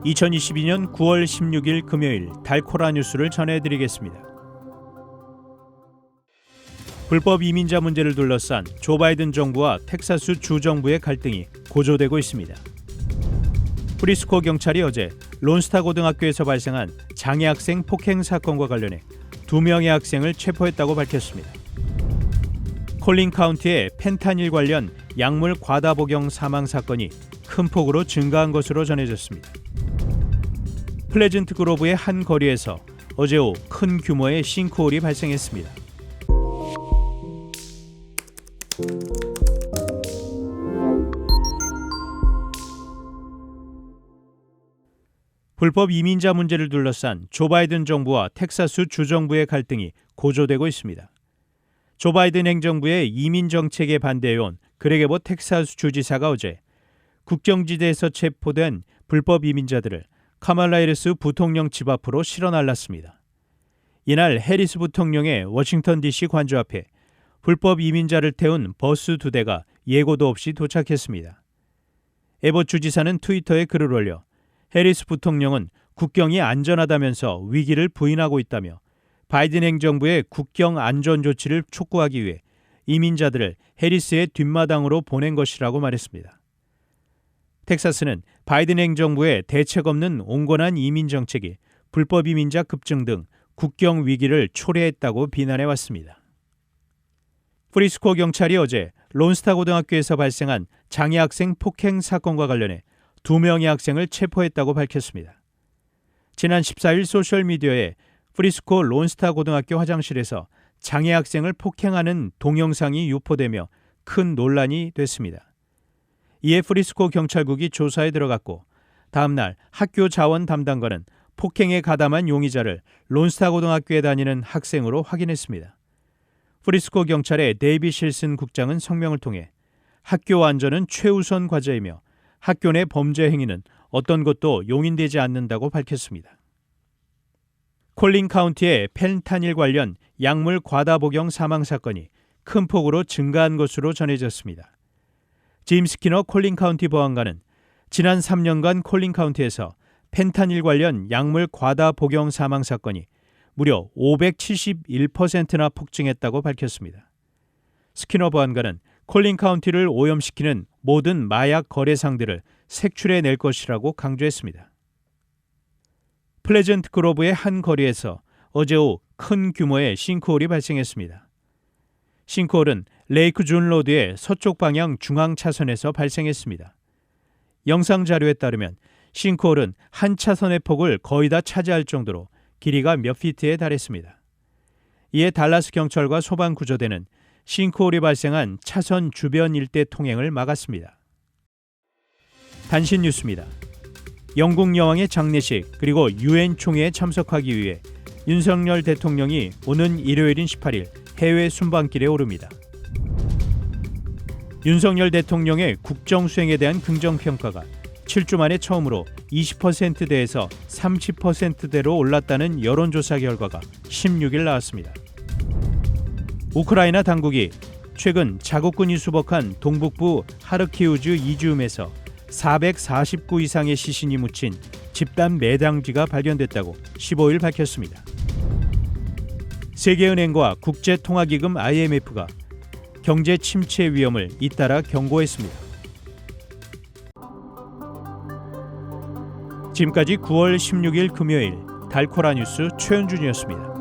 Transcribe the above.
2022년 9월 16일 금요일 달코라 뉴스를 전해드리겠습니다. 불법 이민자 문제를 둘러싼 조 바이든 정부와 텍사스 주 정부의 갈등이 고조되고 있습니다. 프리스코 경찰이 어제 론스타 고등학교에서 발생한 장애 학생 폭행 사건과 관련해 2명의 학생을 체포했다고 밝혔습니다. 콜린 카운티의 펜타닐 관련 약물 과다 복용 사망 사건이 큰 폭으로 증가한 것으로 전해졌습니다. 플레전트 그로브의 한 거리에서 어제 오후 큰 규모의 싱크홀이 발생했습니다. 불법 이민자 문제를 둘러싼 조 바이든 정부와 텍사스 주 정부의 갈등이 고조되고 있습니다. 조 바이든 행정부의 이민 정책에 반대해온 그렉 애봇 텍사스 주지사가 어제 국경지대에서 체포된 불법 이민자들을 카말라 해리스 부통령 집 앞으로 실어 날랐습니다. 이날 해리스 부통령의 워싱턴 DC 관저 앞에 불법 이민자를 태운 버스 2대가 예고도 없이 도착했습니다. 애봇 주지사는 트위터에 글을 올려 해리스 부통령은 국경이 안전하다면서 위기를 부인하고 있다며 바이든 행정부의 국경 안전 조치를 촉구하기 위해 이민자들을 해리스의 뒷마당으로 보낸 것이라고 말했습니다. 텍사스는 바이든 행정부의 대책 없는 온건한 이민 정책이 불법 이민자 급증 등 국경 위기를 초래했다고 비난해왔습니다. 프리스코 경찰이 어제 론스타 고등학교에서 발생한 장애 학생 폭행 사건과 관련해 2명의 학생을 체포했다고 밝혔습니다. 지난 14일 소셜미디어에 프리스코 론스타 고등학교 화장실에서 장애 학생을 폭행하는 동영상이 유포되며 큰 논란이 됐습니다. 이에 프리스코 경찰국이 조사에 들어갔고 다음 날 학교 자원 담당관은 폭행에 가담한 용의자를 론스타 고등학교에 다니는 학생으로 확인했습니다. 프리스코 경찰의 데이비 실슨 국장은 성명을 통해 학교 안전은 최우선 과제이며 학교 내 범죄 행위는 어떤 것도 용인되지 않는다고 밝혔습니다. 콜린 카운티의 펜타닐 관련 약물 과다 복용 사망 사건이 큰 폭으로 증가한 것으로 전해졌습니다. 짐 스키너 콜린 카운티 보안관은 지난 3년간 콜린 카운티에서 펜타닐 관련 약물 과다 복용 사망 사건이 무려 571%나 폭증했다고 밝혔습니다. 스키너 보안관은 콜린 카운티를 오염시키는 모든 마약 거래상들을 색출해낼 것이라고 강조했습니다. 플레전트 그로브의 한 거리에서 어제 오후 큰 규모의 싱크홀이 발생했습니다. 싱크홀은 레이크 존 로드의 서쪽 방향 중앙 차선에서 발생했습니다. 영상 자료에 따르면 싱크홀은 한 차선의 폭을 거의 다 차지할 정도로 길이가 몇 피트에 달했습니다. 이에 달라스 경찰과 소방구조대는 싱크홀이 발생한 차선 주변 일대 통행을 막았습니다. 단신 뉴스입니다. 영국 여왕의 장례식 그리고 유엔 총회에 참석하기 위해 윤석열 대통령이 오는 일요일인 18일 해외 순방길에 오릅니다. 윤석열 대통령의 국정 수행에 대한 긍정평가가 7주 만에 처음으로 20%대에서 30%대로 올랐다는 여론조사 결과가 16일 나왔습니다. 우크라이나 당국이 최근 자국군이 수복한 동북부 하르키우즈 이지움에서 449 이상의 시신이 묻힌 집단 매장지가 발견됐다고 15일 밝혔습니다. 세계은행과 국제통화기금 IMF가 경제 침체 위험을 잇따라 경고했습니다. 지금까지 9월 16일 금요일 달코라 뉴스 최현준이었습니다.